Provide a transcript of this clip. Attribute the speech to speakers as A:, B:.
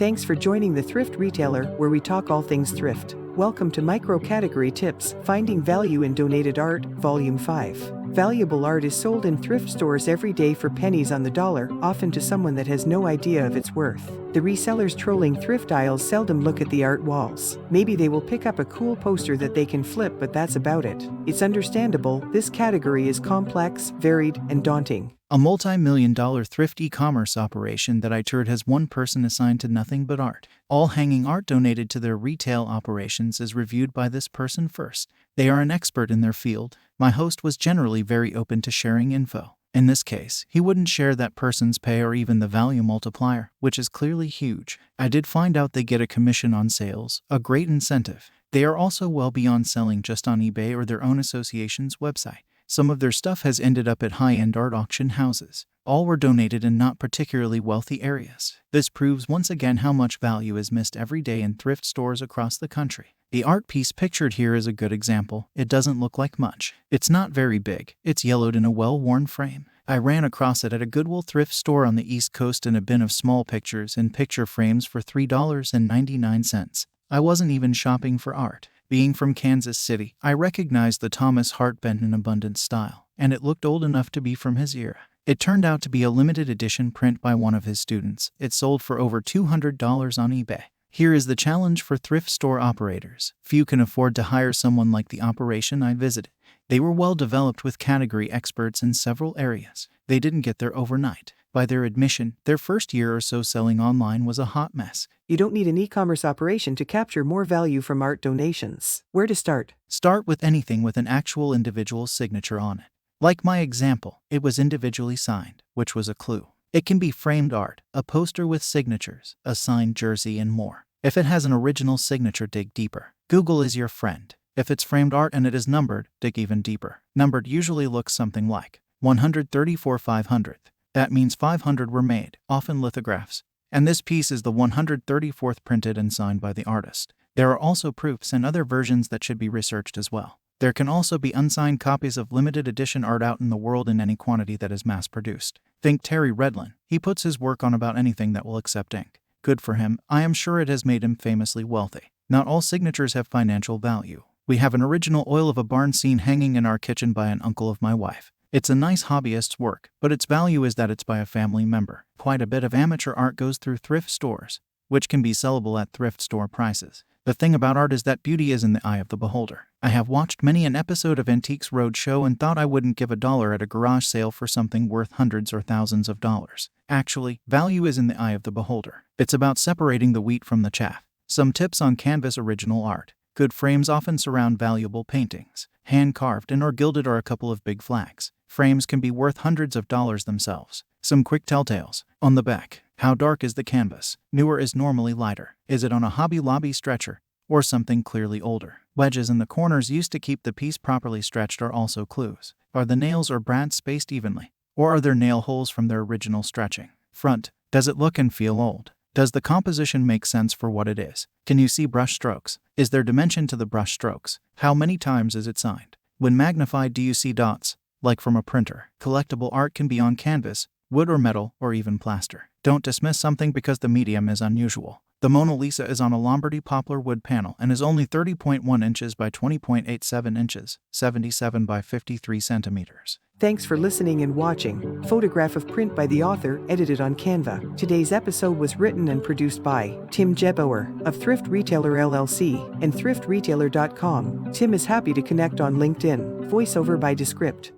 A: Thanks for joining the Thrift Retailer, where we talk all things thrift. Welcome to Micro Category Tips, Finding Value in Donated Art, Volume 5. Valuable art is sold in thrift stores every day for pennies on the dollar, often to someone that has no idea of its worth. The resellers trolling thrift aisles seldom look at the art walls. Maybe they will pick up a cool poster that they can flip, but that's about it. It's understandable, this category is complex, varied, and daunting.
B: A multi-million-dollar thrift e-commerce operation that I toured has one person assigned to nothing but art. All hanging art donated to their retail operations is reviewed by this person first. They are an expert in their field. My host was generally very open to sharing info. In this case, he wouldn't share that person's pay or even the value multiplier, which is clearly huge. I did find out they get a commission on sales, a great incentive. They are also well beyond selling just on eBay or their own association's website. Some of their stuff has ended up at high-end art auction houses. All were donated in not particularly wealthy areas. This proves once again how much value is missed every day in thrift stores across the country. The art piece pictured here is a good example. It doesn't look like much. It's not very big. It's yellowed in a well-worn frame. I ran across it at a Goodwill thrift store on the East Coast in a bin of small pictures and picture frames for $3.99. I wasn't even shopping for art. Being from Kansas City, I recognized the Thomas Hart Benton in Abundance style, and it looked old enough to be from his era. It turned out to be a limited edition print by one of his students. It sold for over $200 on eBay. Here is the challenge for thrift store operators. Few can afford to hire someone like the operation I visited. They were well developed with category experts in several areas. They didn't get there overnight. By their admission, their first year or so selling online was a hot mess.
A: You don't need an e-commerce operation to capture more value from art donations. Where to start?
B: Start with anything with an actual individual signature on it. Like my example, it was individually signed, which was a clue. It can be framed art, a poster with signatures, a signed jersey, and more. If it has an original signature, dig deeper. Google is your friend. If it's framed art and it is numbered, dig even deeper. Numbered usually looks something like 134 500th. That means 500 were made, often lithographs. And this piece is the 134th printed and signed by the artist. There are also proofs and other versions that should be researched as well. There can also be unsigned copies of limited edition art out in the world in any quantity that is mass-produced. Think Terry Redlin. He puts his work on about anything that will accept ink. Good for him. I am sure it has made him famously wealthy. Not all signatures have financial value. We have an original oil of a barn scene hanging in our kitchen by an uncle of my wife. It's a nice hobbyist's work, but its value is that it's by a family member. Quite a bit of amateur art goes through thrift stores, which can be sellable at thrift store prices. The thing about art is that beauty is in the eye of the beholder. I have watched many an episode of Antiques Roadshow and thought I wouldn't give $1 at a garage sale for something worth hundreds or thousands of dollars. Actually, value is in the eye of the beholder. It's about separating the wheat from the chaff. Some tips on canvas original art. Good frames often surround valuable paintings. Hand-carved and or gilded are a couple of big flags. Frames can be worth hundreds of dollars themselves. Some quick telltales. On the back, how dark is the canvas? Newer is normally lighter. Is it on a Hobby Lobby stretcher or something clearly older? Wedges in the corners used to keep the piece properly stretched are also clues. Are the nails or brads spaced evenly? Or are there nail holes from their original stretching? Front. Does it look and feel old? Does the composition make sense for what it is? Can you see brush strokes? Is there dimension to the brush strokes? How many times is it signed? When magnified, do you see dots? Like from a printer. Collectible art can be on canvas, wood or metal, or even plaster. Don't dismiss something because the medium is unusual. The Mona Lisa is on a Lombardy poplar wood panel and is only 30.1 inches by 20.87 inches, 77 by 53 centimeters.
A: Thanks for listening and watching. Photograph of print by the author, edited on Canva. Today's episode was written and produced by Tim Jeboer of Thrift Retailer LLC and thriftretailer.com. Tim is happy to connect on LinkedIn. Voiceover by Descript.